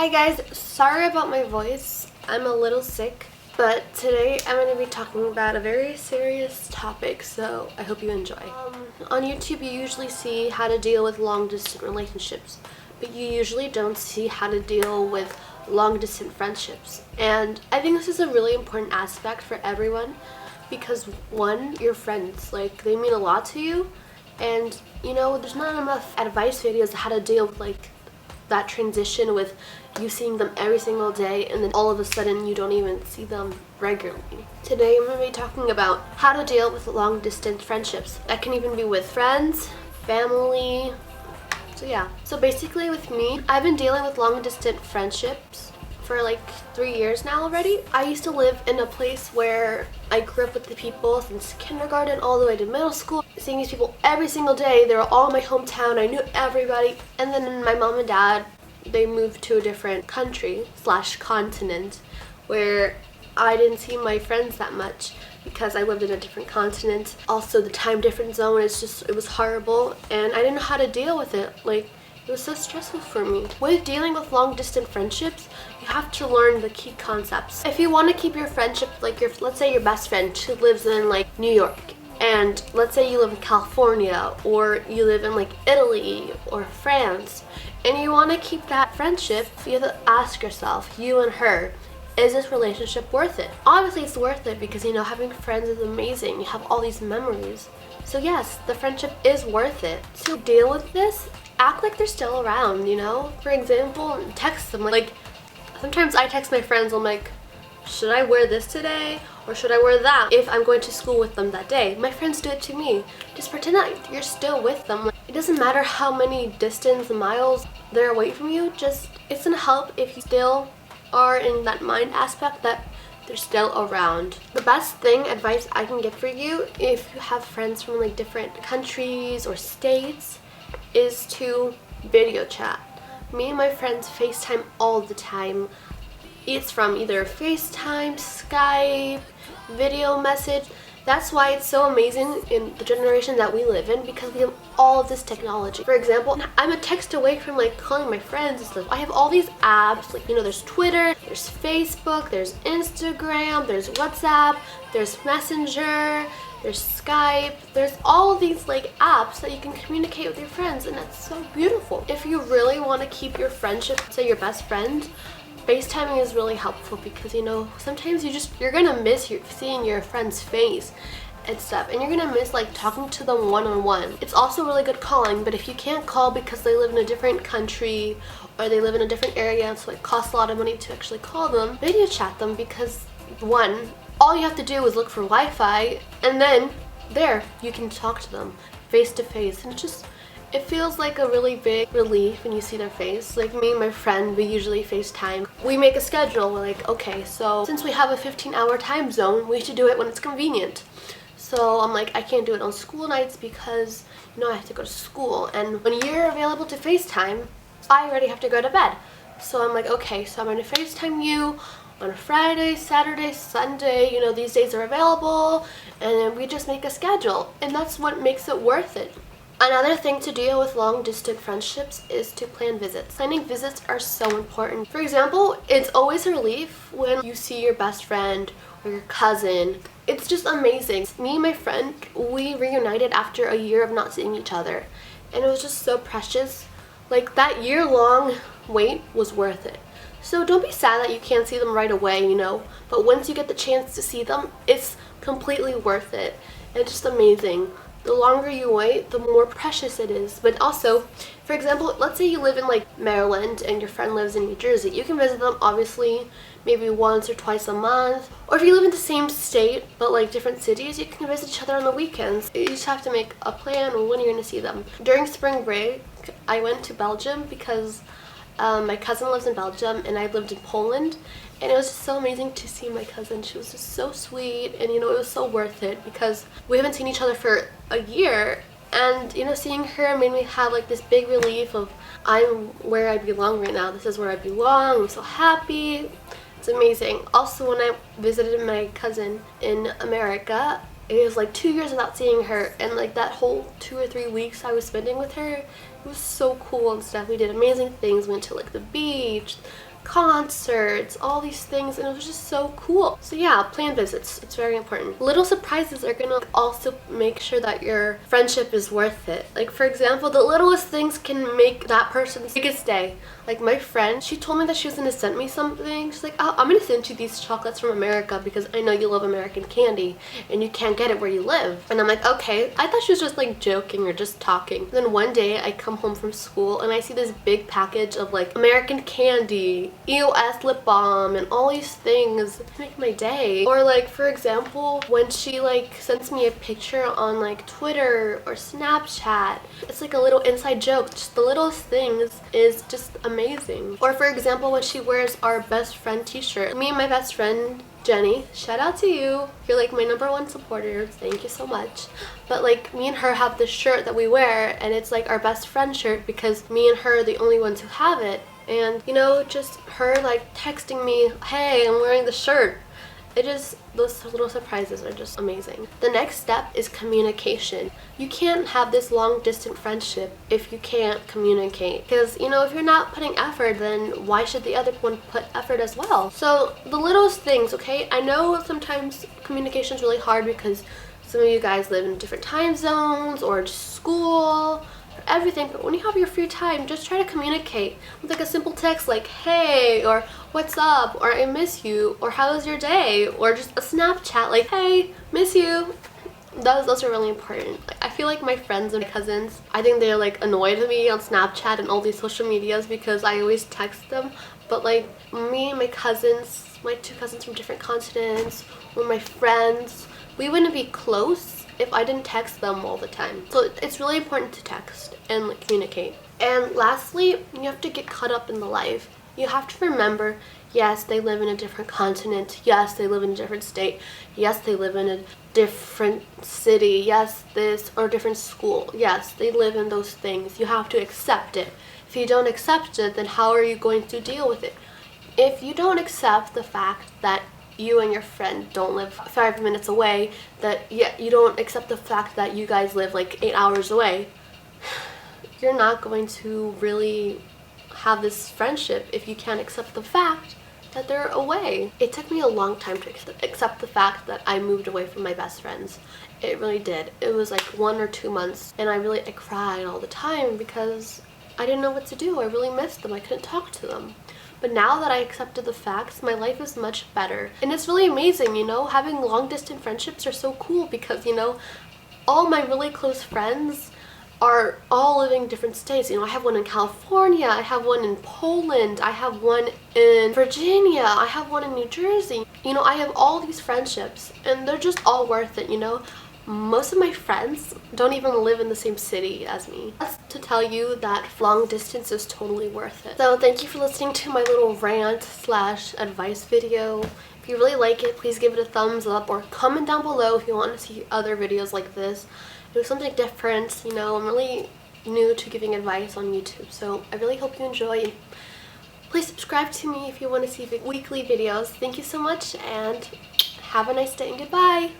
Hi guys, sorry about my voice. I'm a little sick, but today I'm going to be talking about a very serious topic, so I hope you enjoy. On YouTube you usually see how to deal with long distance relationships, but you usually don't see how to deal with long distance friendships. And I think this is a really important aspect for everyone because one, your friends, like, they mean a lot to you, and you know, there's not enough advice videos on how to deal with like that transition with you seeing them every single day and then all of a sudden you don't even see them regularly. Today I'm going to be talking about how to deal with long distance friendships. That can even be with friends, family. So yeah. So basically with me, I've been dealing with long distance friendships for like 3 years now already. I used to live in a place where I grew up with the people since kindergarten all the way to middle school. Seeing these people every single day. They were all in my hometown. I knew everybody. And then my mom and dad, they moved to a different country / continent where I didn't see my friends that much because I lived in a different continent. Also the time difference zone, it was horrible and I didn't know how to deal with it. Like, it was so stressful for me. With dealing with long distance friendships, you have to learn the key concepts. If you want to keep your friendship, like let's say your best friend who lives in like New York, and let's say you live in California or you live in like Italy or France, and you want to keep that friendship, you have to ask yourself, you and her, is this relationship worth it? Obviously it's worth it because, you know, having friends is amazing. You have all these memories. So yes, the friendship is worth it. To deal with this, act like they're still around, you know? For example, text them. Like sometimes I text my friends, I'm like, should I wear this today or should I wear that if I'm going to school with them that day? My friends do it to me. Just pretend that you're still with them. Like, it doesn't matter how many distance miles they're away from you, just it's gonna help if you still are in that mind aspect that they're still around. The best advice I can give for you if you have friends from like different countries or states is to video chat. Me and my friends FaceTime all the time. It's from either FaceTime, Skype, video message. That's why it's so amazing in the generation that we live in because we have all of this technology. For example, I'm a text away from like calling my friends and stuff. I have all these apps, like, you know, there's Twitter, there's Facebook, there's Instagram, there's WhatsApp, there's Messenger, there's Skype, there's all these like apps that you can communicate with your friends, and that's so beautiful. If you really want to keep your friendship, say your best friend, FaceTiming is really helpful because, you know, sometimes you're gonna miss seeing your friend's face and stuff, and you're gonna miss like talking to them one-on-one. It's also really good calling, but if you can't call because they live in a different country or they live in a different area, so it costs a lot of money to actually call them, video chat them because one, all you have to do is look for Wi-Fi and then there you can talk to them face to face, and it feels like a really big relief when you see their face. Like me and my friend, we usually FaceTime. We make a schedule. We're like, okay, so since we have a 15-hour time zone, we should do it when it's convenient. So I'm like, I can't do it on school nights because, you know, I have to go to school. And when you're available to FaceTime, I already have to go to bed. So I'm like, okay, so I'm going to FaceTime you on a Friday, Saturday, Sunday, you know, these days are available. And then we just make a schedule. And that's what makes it worth it. Another thing to deal with long distance friendships is to plan visits. Planning visits are so important. For example, it's always a relief when you see your best friend or your cousin. It's just amazing. Me and my friend, we reunited after a year of not seeing each other, and it was just so precious. Like, that year-long wait was worth it. So don't be sad that you can't see them right away, you know, but once you get the chance to see them, it's completely worth it. It's just amazing. The longer you wait, the more precious it is. But also, for example, let's say you live in like Maryland and your friend lives in New Jersey. You can visit them obviously maybe once or twice a month. Or if you live in the same state but like different cities, you can visit each other on the weekends. You just have to make a plan on when you're going to see them. During spring break, I went to Belgium because my cousin lives in Belgium and I lived in Poland. And it was just so amazing to see my cousin. She was just so sweet, and, you know, it was so worth it because we haven't seen each other for a year, and, you know, seeing her made me have like this big relief of I'm where I belong right now. This is where I belong. I'm so happy. It's amazing. Also, when I visited my cousin in America, it was like 2 years without seeing her, and like that whole 2 or 3 weeks I was spending with her, it was so cool and stuff. We did amazing things. We went to like the beach, concerts, all these things, and it was just so cool. So yeah, plan visits. It's very important. Little surprises are gonna also make sure that your friendship is worth it. Like for example, the littlest things can make that person's biggest day. Like my friend, she told me that she was gonna send me something. She's like, oh, I'm gonna send you these chocolates from America because I know you love American candy and you can't get it where you live. And I'm like, okay. I thought she was just like joking or just talking. Then one day I come home from school and I see this big package of like American candy, EOS lip balm, and all these things to make my day. Or like for example, when she like sends me a picture on like Twitter or Snapchat, it's like a little inside joke. Just the littlest things is just amazing. Or for example, when she wears our best friend t-shirt. Me and my best friend Jenny, shout out to you. You're like my #1 supporter. Thank you so much. But like me and her have this shirt that we wear, and it's like our best friend shirt because me and her are the only ones who have it. And you know, just her like texting me, hey, I'm wearing the shirt. It just, those little surprises are just amazing. The next step is communication. You can't have this long distance friendship if you can't communicate. Because, you know, if you're not putting effort, then why should the other one put effort as well? So the littlest things, okay? I know sometimes communication is really hard because some of you guys live in different time zones or just school, everything, but when you have your free time, just try to communicate with like a simple text like hey, or what's up, or I miss you, or how was your day, or just a Snapchat like hey, miss you. Those are really important. Like, I feel like my friends and my cousins, I think they're like annoyed with me on Snapchat and all these social medias because I always text them. But like me and my cousins, my 2 cousins from different continents, or my friends, we wouldn't be close if I didn't text them all the time. So it's really important to text and like, communicate. And lastly, you have to get caught up in the life. You have to remember, yes, they live in a different continent. Yes, they live in a different state. Yes, they live in a different city. Yes, this, or different school. Yes, they live in those things. You have to accept it. If you don't accept it, then how are you going to deal with it? If you don't accept the fact that you and your friend don't live 5 minutes away, that you don't accept the fact that you guys live like 8 hours away, you're not going to really have this friendship if you can't accept the fact that they're away. It took me a long time to accept the fact that I moved away from my best friends. It really did. It was like 1 or 2 months, and I cried all the time because I didn't know what to do. I really missed them. I couldn't talk to them. But now that I accepted the facts, my life is much better. And it's really amazing, you know, having long distance friendships are so cool because, you know, all my really close friends are all living in different states. You know, I have one in California, I have one in Poland, I have one in Virginia, I have one in New Jersey. You know, I have all these friendships and they're just all worth it, you know. Most of my friends don't even live in the same city as me. That's to tell you that long distance is totally worth it. So thank you for listening to my little rant / advice video. If you really like it, please give it a thumbs up or comment down below if you want to see other videos like this. Do something different, you know. I'm really new to giving advice on YouTube, so I really hope you enjoy. Please subscribe to me if you want to see weekly videos. Thank you so much and have a nice day and goodbye.